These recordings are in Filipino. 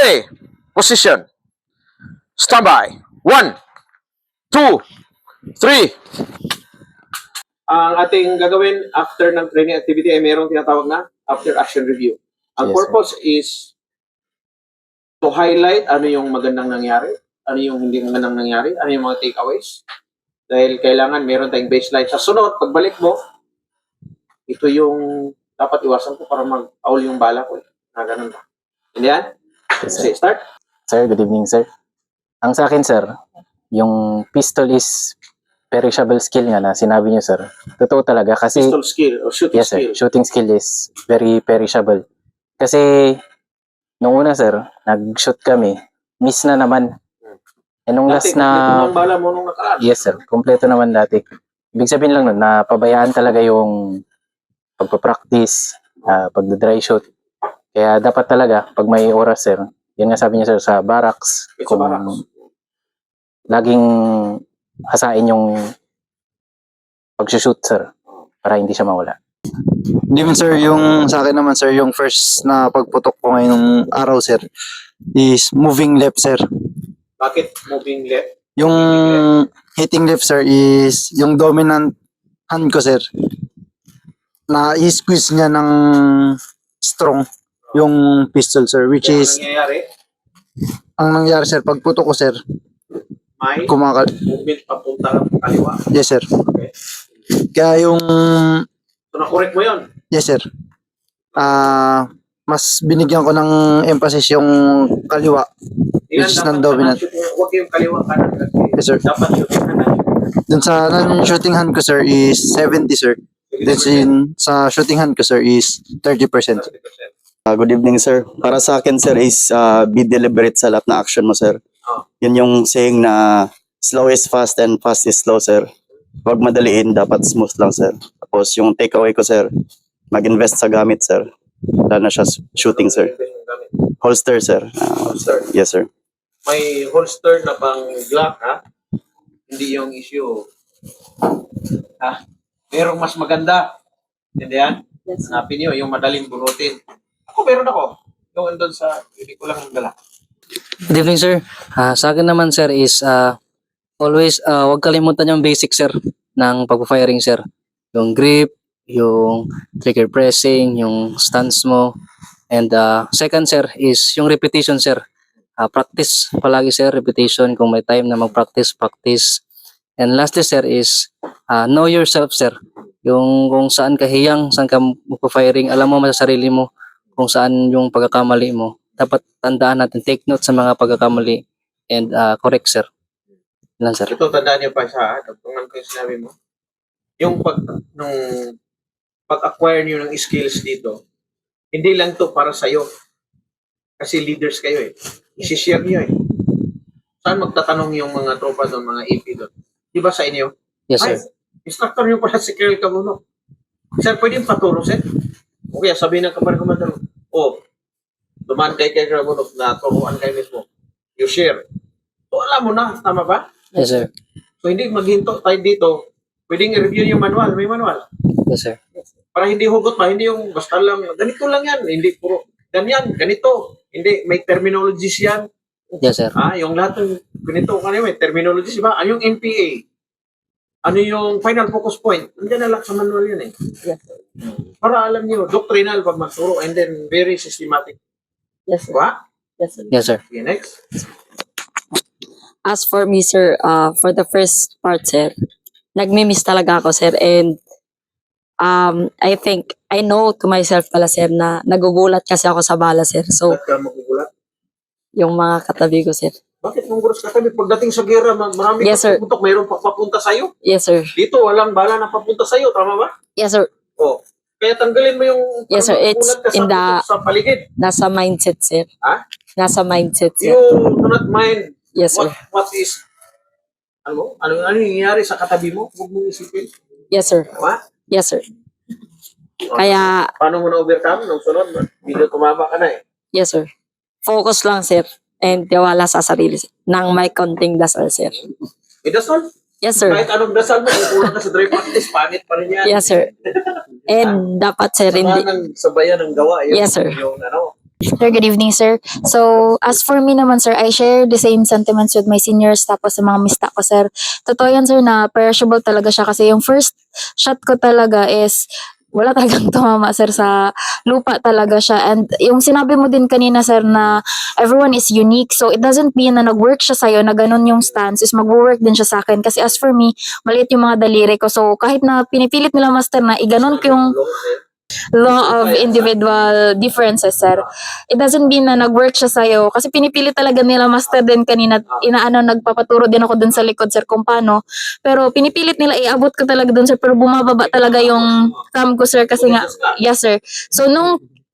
Ready. Position. Standby. 1, 2, 3. Ang ating gagawin after ng training activity ay mayroong tinatawag na after action review. Ang Yes, purpose is to highlight ano yung magandang nangyari, ano yung hindi magandang nangyari, ano yung mga takeaways. Dahil kailangan meron tayong baseline. Sa sunod, pagbalik mo, ito yung dapat iwasan ko para mag-aul yung bala ko. Ganun ba? Hindi yan? Yes, Okay, sir. start. Sir, good evening, sir. Ang sa akin, sir, yung pistol is perishable skill nga na sinabi niyo, sir. Totoo talaga kasi Pistol skill or shooting yes, sir, skill. shooting skill is very perishable. Kasi nung una, sir, nag-shoot kami, miss na naman. Eh nung Dati, last na kompleto ng bala mo nung nakaraan. yes, sir, kompleto naman dati. Ibig sabihin lang nun na pabayaan talaga yung pagpa-practice, pagda-dry shoot. Kaya dapat talaga pag may oras, sir, yun nga sabi niya, sir, sa barracks, It's kung a barracks. laging hasain yung pag-shoot, sir, para hindi siya mawala. Hindi man sir, yung sa akin naman sir, yung first na pagputok ko ngayong araw sir, is moving left sir. Bakit moving left? Yung hitting left sir is yung dominant hand ko sir. Na i-squeeze niya ng strong yung pistol sir, which Kaya is, ang nangyayari, ang nangyari sir, pagputok ko sir, may movement papunta ng kaliwa. yes sir. Okay. Kaya yung, So, na-correct mo yun. yes sir, mas binigyan ko ng emphasis yung kaliwa. Ilan Which is dapat non-dominant. kanan-shoot? Huwag yung kaliwa kanan kasi Yes sir. dapat shooting kanan. Dun sa non-shooting hand ko sir is 70 sir. Then sa shooting hand ko sir is 30%. 30%. Good evening, sir. Para sa akin, sir, is be deliberate sa lahat na action mo, sir. Oh. Yun yung saying na slow is fast and fast is slow, sir. Huwag madaliin, dapat smooth lang, sir. Tapos yung takeaway ko, sir, mag-invest sa gamit, sir. Lalo na siya shooting, sir. Holster, sir. Holster. Yes, sir. May holster na pang Glock, ha? Hindi yung issue. Ha? Merong mas maganda. Hindi yan? Yes. Hanapin nyo, yung madaling bunutin. Ako, meron ako. Yung andun sa, hindi ko lang dala. Good evening, sir. Sa akin naman, sir, is always huwag kalimutan yung basic, sir, ng pag-firing, sir. Yung grip, yung trigger pressing, yung stance mo. And second, sir, is yung repetition, sir. Practice palagi, sir, repetition. Kung may time na mag-practice, practice. And lastly, sir, is know yourself, sir. Yung kung saan ka hiyang, saan ka mag-firing, alam mo sa sarili mo kung saan yung pagkakamali mo. Dapat tandaan natin, take note sa mga pagkakamali and correct, sir. Yan, sir. Ito, tandaan niyo pa siya, ha? Tungtungnan ko yung sinabi mo. Yung pag-acquire niyo ng skills dito, hindi lang to para sa'yo. Kasi leaders kayo eh. I-share niyo eh. Saan magtatanong yung mga tropa doon, mga AP doon? Di ba sa inyo? Yes, sir. Ay, instructor niyo pala si Colonel Camuno. Sir, pwede yung paturo, sir? Okay, sabihin ng kapatid komandante, dumaan kay Camuno na turuan kayo mismo. You share. So, alam mo na, tama ba? Yes, sir. So, hindi maghinto tayo dito. Pwedeng i-review yung manual. May manual. Yes, sir. Para hindi hugot pa, hindi yung basta lang, ganito lang yan. Hindi puro, ganyan, ganito. Hindi, may terminologies yan. Yes, sir. Yung lahat ng ganito, may terminologies, ba? Ano yung MPA? Ano yung final focus point? Nandiyan na lang sa manual yun eh. Yes, Para alam niyo, doctrinal pag magturo and then very systematic. Yes, sir. Diba? Yes, sir. Yes, sir. Okay, next. As for me, sir, for the first part, sir, nagmi-miss talaga ako, sir, and I think, I know to myself pala, sir, na nagugulat kasi ako sa bala, sir. So, Ba't ka magugulat? yung mga katabi ko, sir. Bakit mong guros ka kami? Pagdating sa gera, marami Yes, sir. pupuntok, mayroong papunta sa'yo. Yes, sir. Dito, walang bala na papunta sa'yo, tama ba? Yes, sir. Oh. Kaya tanggalin mo yung Yes, sir. It's magugulat ka in the- sa paligid. Nasa mindset, sir. Ha? Nasa mindset, sir. You do not mind Yes, sir. what is ano yung nangyayari sa katabi mo? Huwag mong isipin. Yes, sir. Tama? Yes, sir. Kaya, Paano mo na-overcome? Nung sunod, hindi tumama ka na eh. yes, sir. Focus lang, sir. And tiwala sa sarili, sir. Nang may konting dasal, sir. Eh, dasal. Yes, sir. Kahit anong dasal mo, kung kulang ka sa dry practice, pangit pa rin yan. Yes, sir. And dapat, sir, Sama hindi, ng sabayan ng gawa. Yung, Yes, sir. Yung ano, Sir, good evening, sir. So, as for me naman, sir, I share the same sentiments with my seniors tapos sa mga mista ko, sir. Totoo yan, sir, na perishable talaga siya kasi yung first shot ko talaga is wala talagang tumama, sir, sa lupa talaga siya. And yung sinabi mo din kanina, sir, na everyone is unique. So, it doesn't mean na nag-work siya sa'yo, na ganun yung stance, is mag-work din siya sa akin. Kasi as for me, maliit yung mga daliri ko. So, kahit na pinipilit nila, master, na iganon ko yung law of individual differences, sir. It doesn't mean na nag-work siya sa'yo. Kasi pinipilit talaga nila, master, din kanina, nagpapaturo din ako dun sa likod, sir, kung paano. Pero pinipilit nila, iabot ko talaga dun, sir. Pero bumababa talaga yung cam ko, sir, kasi nga, yes, sir. So,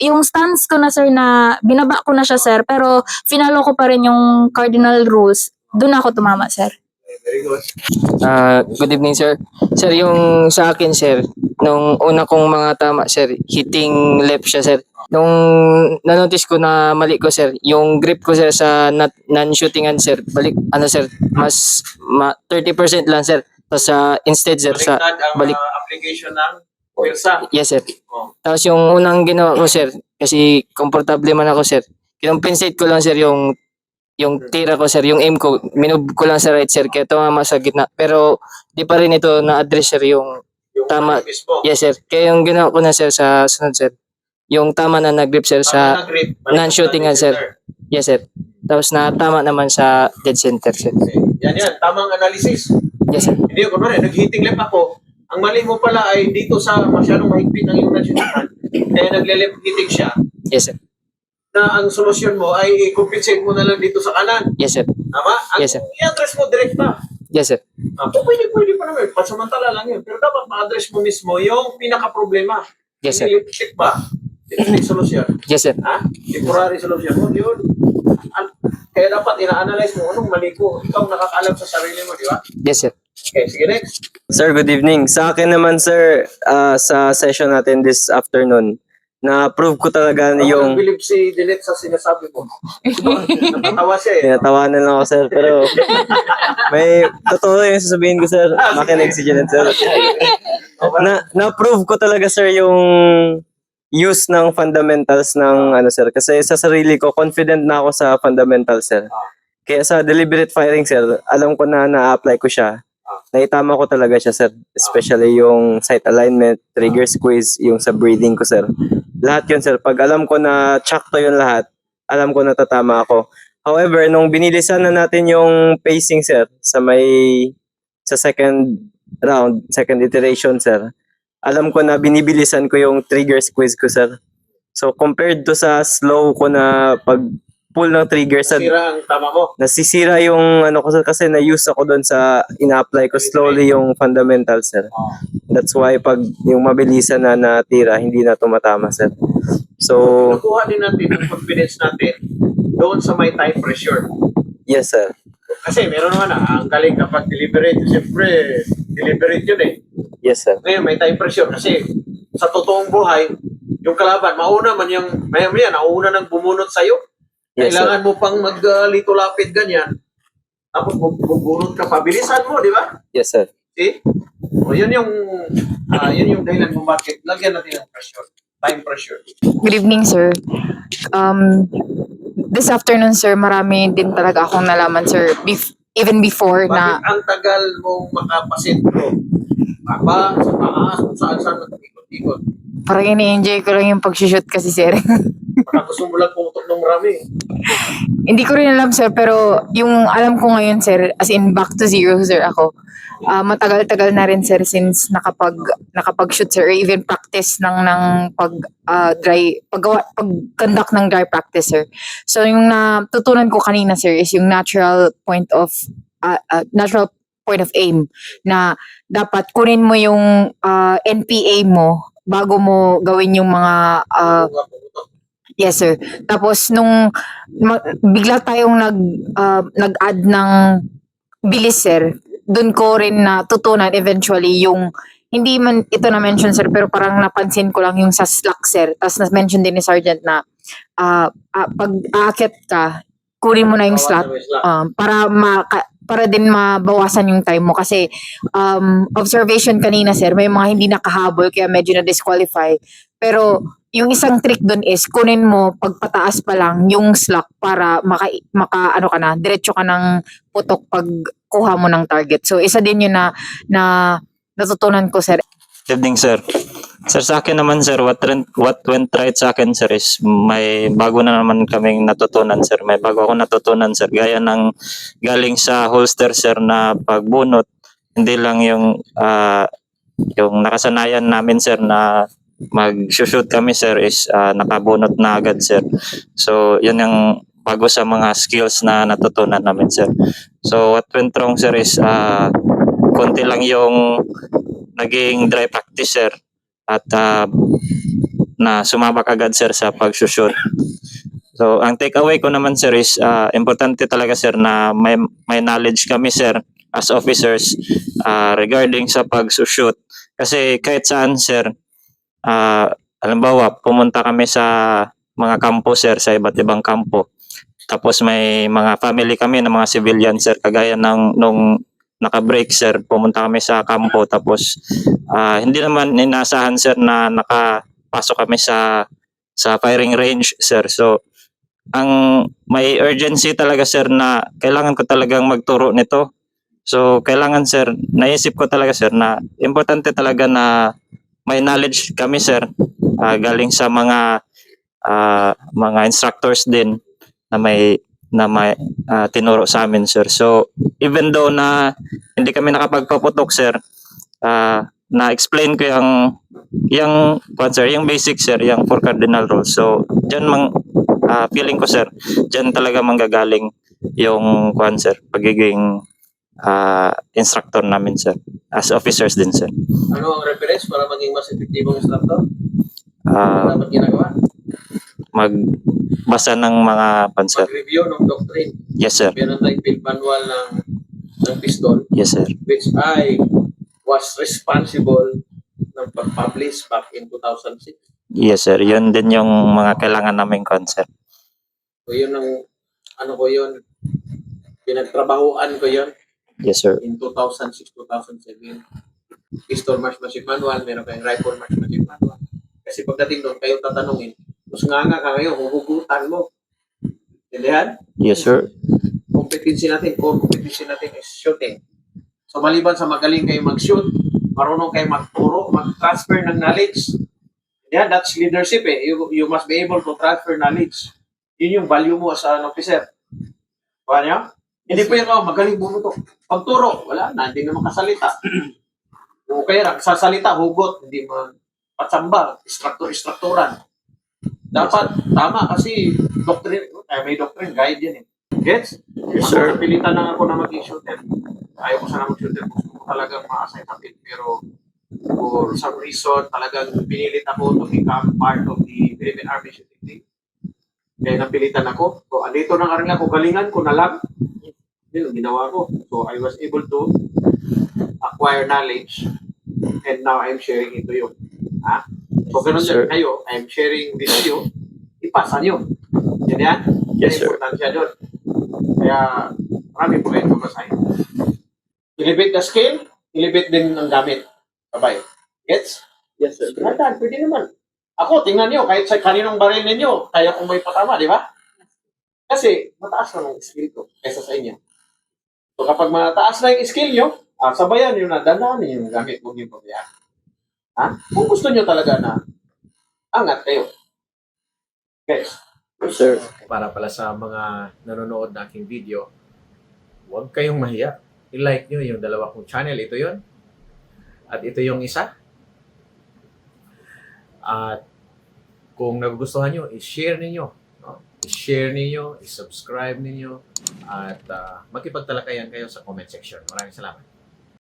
yung stance ko na, sir, na binaba ko na siya, sir, pero finalo ko pa rin yung cardinal rules, dun ako tumama, sir. Very good. Good evening, sir. Sir, yung sa akin, sir, nung una kong mga tama, sir, hitting left siya, sir. Nung nanotice ko na mali ko, sir, yung grip ko, sir, sa non-shootingan, sir, balik, sir, mas 30% lang, sir. Tapos instead, sir, Baliktad ang balik. application ng pwersa. Yes, sir. Oh. Tapos yung unang ginawa ko, sir, kasi komportable man ako, sir, kinompensate ko lang, sir, yung tira ko, sir, yung aim ko, minove ko lang sa right, sir, kaya tumama sa gitna. Pero di pa rin ito na-address, sir, yung Yung tama. mismo. Yes, sir. Kaya yung ginawa ko na, sir, sa sunod, sir, yung tama na nag-grip, sir, sa non-shooting, sir. Yes, sir. Tapos na tama naman sa dead center, sir. Yan, tamang analysis. Yes, sir. Hindi, kunwari, nag-hitting left ako. Ang mali mo pala ay dito sa masyadong mahigpit ng iyong nasyunan. Kaya nagle-left hitting siya. Yes, sir. Na ang solusyon mo ay i-compensate mo na lang dito sa kanan. Yes, sir. Tama? Ang Yes, sir. i-address mo direkta. Yes, sir. Pwede pa naman. Pansamantala lang yun. Pero dapat ma-address mo mismo yung pinaka-problema. Yes, sir. Hindi lip ba? Hindi solusyon. Yes, sir. Ha? Temporary solution. Yun. Kaya dapat ina-analyze mo anong mali ko. Ikaw nakakaalam sa sarili mo, di ba? Yes, sir. Okay, sige next. Sir, good evening. Sa akin naman, sir, sa session natin this afternoon, na-prove ko talaga Ako yung... nag-believe si Jeanette sa sinasabi mo. Diba? Natatawa siya eh. Tinatawanan lang ako, sir, pero may totoo yung sasabihin ko, sir. Makinig si Janet, sir. Na-prove ko talaga, sir, yung use ng fundamentals ng sir. Kasi sa sarili ko, confident na ako sa fundamentals, sir. Kaya sa deliberate firing, sir, alam ko na na-apply ko siya. Naitama ko talaga siya, sir. Especially yung sight alignment, trigger squeeze, yung sa breathing ko, sir. Lahat yun, sir. Pag alam ko na tsakto yun lahat, alam ko na tatama ako. However, nung binilisan na natin yung pacing, sir, sa second round, second iteration, sir, alam ko na binibilisan ko yung trigger squeeze ko, sir. So, compared to sa slow ko na pag-pull ng trigger, sir, Sira ang tama mo. nasisira yung ko, sir, kasi na-use ako doon sa ina-apply ko slowly yung fundamentals, sir. That's why pag yung mabilisan na natira, hindi na tumatama, sir. So, Nakuha din natin yung confidence natin doon sa may time pressure. yes, sir. Kasi meron naman ang galing kapag deliberate. Siyempre, deliberate yun eh. Yes, sir. Ngayon, may time pressure kasi sa totoong buhay, yung kalaban, mauna man yung, maya nauna nang bumunot sa'yo. Yes, Kailangan mo pang maglito-lapid ganyan. Tapos bubunot ka, pabilisan mo, di ba? Yes, sir. See? O, yun yung dahilan kung bakit lagyan natin ng pressure. Time pressure. Good evening, sir. This afternoon, sir, marami din talaga akong nalaman, sir. Even before Bakit na, ang tagal mong makapasentro? Baba, sa taas, kung saan ikot-ikot. parang ini-enjoy ko lang yung pag-shoot kasi, sir. Baka gusto mo lang pumutok ng marami. Hindi ko rin alam, sir, pero yung alam ko ngayon, sir, as in back to zero, sir, ako. Matagal-tagal na rin, sir, since nakapag-shoot, sir, or even practice ng pag-conduct ng dry practice, sir. So, yung natutunan ko kanina, sir, is yung natural point of aim na dapat kunin mo yung NPA mo bago mo gawin yung mga yes, sir. Tapos nung bigla tayong nag-add ng bilis, sir, dun ko rin natutunan eventually yung hindi man ito na mention, sir, pero parang napansin ko lang yung sa slack, sir. Tapos na-mention din ni Sergeant na pag aakyat ka, kunin mo na yung slot para para din mabawasan yung time mo kasi observation kanina sir, may mga hindi nakahabol kaya medyo na-disqualify. Pero yung isang trick doon is kunin mo pagpataas pa lang yung slack para maka ano ka na, diretso ka ng putok pag kuha mo ng target. So isa din yun na natutunan ko sir. Good evening, sir. Sir, sa akin naman, sir, what went right sa akin, sir, is may bago na naman kaming natutunan, sir. May bago ako natutunan, sir. Gaya ng galing sa holster, sir, na pagbunot. Hindi lang yung nakasanayan namin, sir, na mag-shoot kami, sir, is nakabunot na agad, sir. So, yun yung bago sa mga skills na natutunan namin, sir. So, what went wrong, sir, is konti lang yung naging dry practice, sir, at na sumabak agad, sir, sa pag-shoot. So ang takeaway ko naman, sir, is importante talaga, sir, na may knowledge kami, sir, as officers regarding sa pag-shoot. Kasi kahit saan, sir, halimbawa pumunta kami sa mga kampo, sir, sa iba't ibang kampo. Tapos may mga family kami ng mga civilian, sir, kagaya ng nung naka-break, sir, pumunta kami sa kampo, tapos hindi naman inaasahan, sir, na nakapasok kami sa firing range, sir. So ang may urgency talaga, sir, na kailangan ko talagang magturo nito. So kailangan, sir, naisip ko talaga, sir, na importante talaga na may knowledge kami, sir, galing sa mga instructors din na may tinuro sa amin, sir. So even though na hindi kami nakapagpaputok, sir, na-explain ko yung basic, sir, yung 4 cardinal rules. So diyan feeling ko, sir, diyan talaga manggagaling yung sir, pagiging instructor namin, sir, as officers din, sir. Ano ang reference para maging mas epektibong instructor? Dapat ginagawa? Magbasa ng mga sir. Mag-review ng doctrine. Yes, sir. Meron tayong field manual ng pistol, Yes, sir. which I was responsible ng pag-publish back in 2006. Yes, sir. Yun din yung mga kailangan naming concept. So yun ang, pinagtrabahuan ko yun Yes, sir. in 2006-2007. Pistol marksmanship manual, meron kayong rifle marksmanship manual. Kasi pagdating doon, kayo tatanungin, mas nga ka ngayon, huhugutan mo. Intindihan? Yes, sir. Core competency natin is shooting. So maliban sa magaling kayo mag-shoot, marunong kayo magturo, mag-transfer ng knowledge. Yeah, that's leadership eh. You must be able to transfer knowledge. Yun yung value mo as an officer. Kuha niyo? Hindi po yung magaling bumuto. Pagturo, wala na, hindi na makasalita. Okay lang, sasalita, hugot, hindi man patsamba, instrukturan. Dapat tama kasi may doctrine, guide yan eh. Gets? Yes, sir. Pilitan lang ako na maging shooter. Ayaw ko sana mag-shooter. Gusto ko talagang ma-assign natin. Pero for some reason, talagang pinilit ako to become part of the Philippine Army Shooting Team. Kaya napilitan ako. So, andito na nga rin ako. Galingan ko na lang. Yun ang ginawa ko. So, I was able to acquire knowledge and now I'm sharing it to you. Ha? So, ganun Sir. din kayo. I'm sharing this to you. Ipasa nyo. Yan yan. Yes, sir. Importansya doon. Kaya, marami po kayo mabasahin. Ilibit the skill, ilibit din ang gamit. Bye-bye. Gets? Yes, sir. Nathan, pwede naman. Ako, tingnan nyo, kahit sa kaninong baril ninyo, kaya kung may patama, di ba? Kasi, mataas na ng skill ko kaysa sa inyo. So, kapag mataas na yung skill nyo, sabayan nyo na, dandaan nyo yung gamit, huwag yung pabayaan. Ha? Kung gusto nyo talaga na, angat kayo. Guys, Sir. Para pala sa mga nanonood na aking video, huwag kayong mahiya. I-like nyo yung dalawa kong channel. Ito yon at ito yung isa. At kung nagugustuhan nyo, i-share ninyo. No? I-share ninyo, i-subscribe ninyo, at makipagtalakayan kayo sa comment section. Maraming salamat.